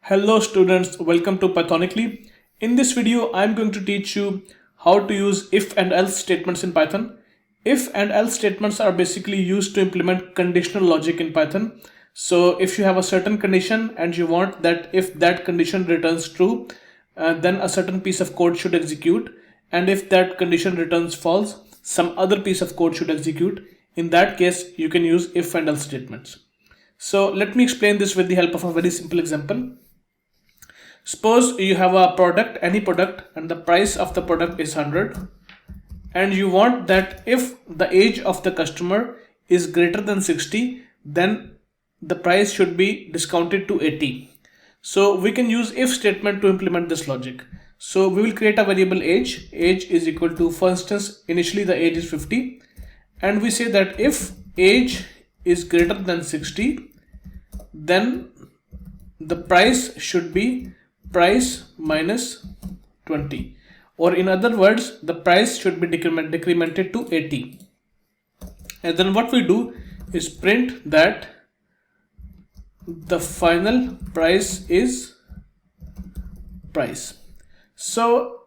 Hello students, welcome to Pythonically. In this video, I'm going to teach you how to use if and else statements in Python. If and else statements are basically used to implement conditional logic in Python. So if you have a certain condition and you want that if that condition returns true, then a certain piece of code should execute. And if that condition returns false, some other piece of code should execute. In that case, you can use if and else statements. So let me explain this with the help of a very simple example. Suppose you have a product, any product, and the price of the product is 100, and you want that if the age of the customer is greater than 60, then the price should be discounted to 80. So we can use if statement to implement this logic. So we will create a variable age. Age is equal to, for instance, initially the age is 50, and we say that if age is greater than 60, then the price should be price minus 20, or in other words, the price should be decremented to 80. And then what we do is print that the final price is price. So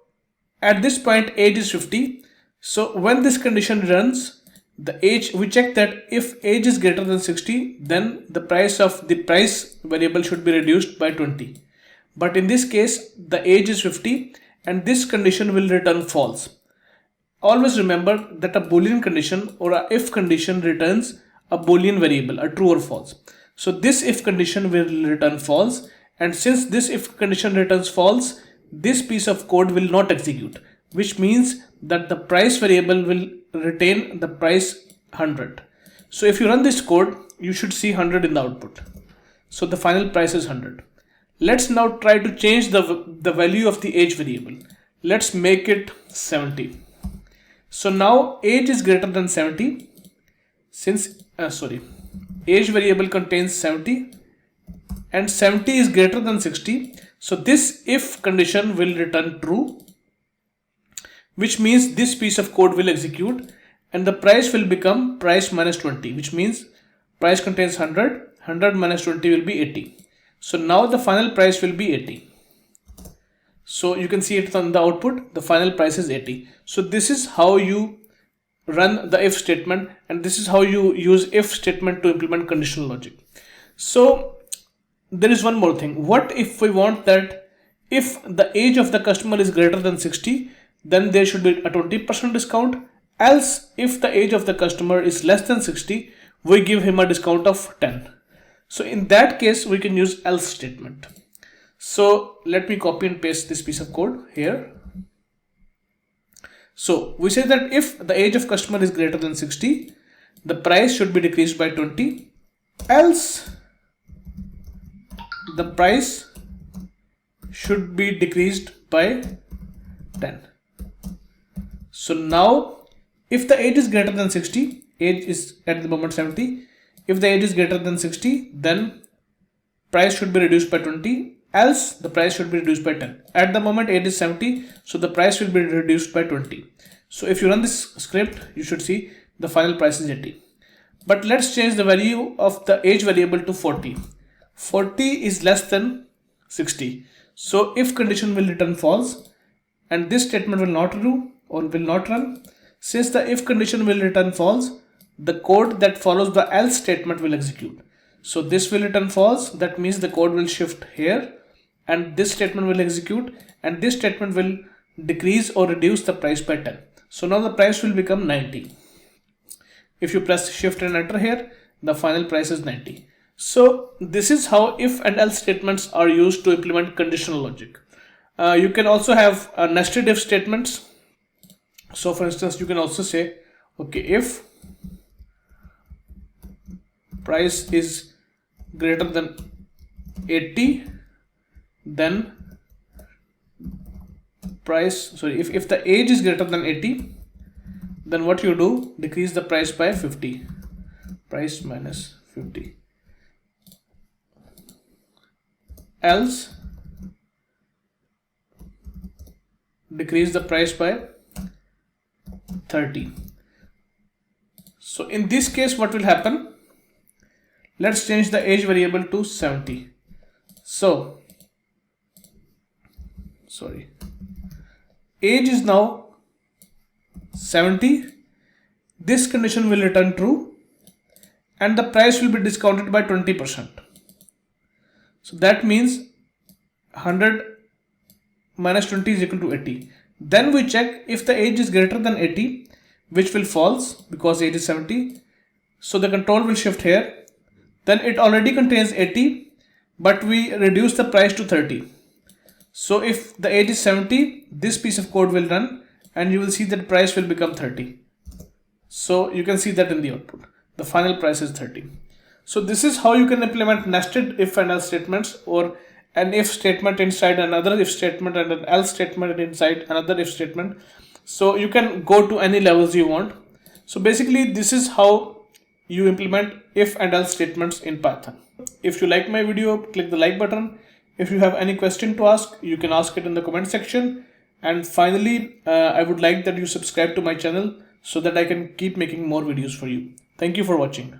at this point age is 50. So when this condition runs, the age, we check that if age is greater than 60, then the price of the price variable should be reduced by 20. But in this case, the age is 50 and this condition will return false. Always remember that a Boolean condition or a if condition returns a Boolean variable, a true or false. So this if condition will return false, and since this if condition returns false, this piece of code will not execute, which means that the price variable will retain the price 100. So if you run this code, you should see 100 in the output. So the final price is 100. Let's now try to change the value of the age variable. Let's make it 70. So now age is greater than 70. Since age variable contains 70 and 70 is greater than 60. So this if condition will return true, which means this piece of code will execute and the price will become price minus 20, which means price contains 100, 100 minus 20 will be 80. So now the final price will be 80. So you can see it on the output, the final price is 80. So this is how you run the if statement, and this is how you use if statement to implement conditional logic. So there is one more thing. What if we want that if the age of the customer is greater than 60, then there should be a 20% discount. Else, if the age of the customer is less than 60, we give him a discount of 10. So in that case, we can use else statement. So let me copy and paste this piece of code here. So we say that if the age of customer is greater than 60, the price should be decreased by 20. Else, the price should be decreased by 10. So now, if the age is greater than 60, age is at the moment 70. If the age is greater than 60, then price should be reduced by 20. Else, the price should be reduced by 10. At the moment, age is 70, so the price will be reduced by 20. So if you run this script, you should see the final price is 80. But let's change the value of the age variable to 40. 40 is less than 60. So if condition will return false, and this statement will not do or will not run. Since the if condition will return false, the code that follows the else statement will execute. So this will return false. That means the code will shift here and this statement will execute, and this statement will decrease or reduce the price by 10. So now the price will become 90. If you press shift and enter here, the final price is 90. So this is how if and else statements are used to implement conditional logic. You can also have nested if statements. So for instance, you can also say, okay, if price is greater than 80, then if the age is greater than 80, then what you do, decrease the price by 50, price minus 50. Else, decrease the price by 30. So in this case, what will happen? Let's change the age variable to 70. So sorry, age is now 70, this condition will return true and the price will be discounted by 20%. So that means 100 minus 20 is equal to 80. Then we check if the age is greater than 80, which will false because age is 70. So the control will shift here. Then it already contains 80, but we reduce the price to 30. So if the age is 70, this piece of code will run and you will see that price will become 30. So you can see that in the output. The final price is 30. So this is how you can implement nested if and else statements, or an if statement inside another if statement and an else statement inside another if statement. So you can go to any levels you want. So basically this is how you implement if and else statements in Python. If you like my video, click the like button. If you have any question to ask, you can ask it in the comment section. And finally, I would like that you subscribe to my channel so that I can keep making more videos for you. Thank you for watching.